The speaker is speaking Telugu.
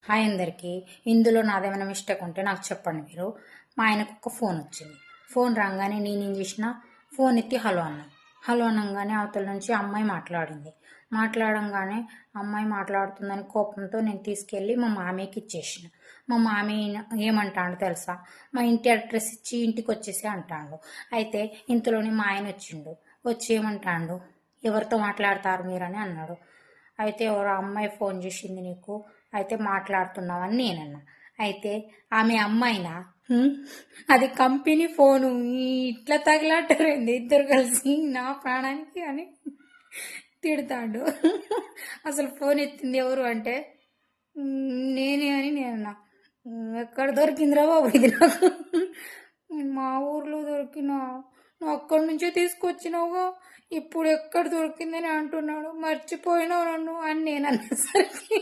హాయ్ అందరికీ. ఇందులో నాదేమైనా మిస్టేక్ ఉంటే నాకు చెప్పండి మీరు. మా ఆయనకు ఒక ఫోన్ వచ్చింది. ఫోన్ రాగానే నేనేం చేసిన, ఫోన్ ఎత్తి హలో అన్నా. హలో అనగానే అవతల నుంచి అమ్మాయి మాట్లాడింది. మాట్లాడంగానే అమ్మాయి మాట్లాడుతుందని కోపంతో నేను తీసుకెళ్ళి మా మామయ్యకి ఇచ్చేసిన. మా మామయ్య ఏమంటాడు తెలుసా, మా ఇంటి అడ్రస్ ఇచ్చి ఇంటికి వచ్చేసి అంటాడు. అయితే ఇంతలోనే మా ఆయన వచ్చిండు. వచ్చి ఏమంటాడు, ఎవరితో మాట్లాడతారు మీరని అన్నాడు. అయితే ఎవరో అమ్మాయి ఫోన్ చేసింది నీకు, అయితే మాట్లాడుతున్నావని నేనన్నా. అయితే ఆమె అమ్మాయినా, అది కంపెనీ ఫోను, ఇట్లా తగిలాటారండి ఇద్దరు కలిసి నా ప్రాణానికి అని తిడతాడు. అసలు ఫోన్ ఎత్తింది ఎవరు అంటే నేనే అని నేనన్నా. ఎక్కడ దొరికిందిరా బాబు ఇది నాకు, మా ఊర్లో దొరికినా, నువ్వు అక్కడి నుంచే తీసుకొచ్చినావుగా, ఇప్పుడు ఎక్కడ దొరికిందని అంటున్నాడు, మర్చిపోయినావు నన్ను అని నేను అనేసరికి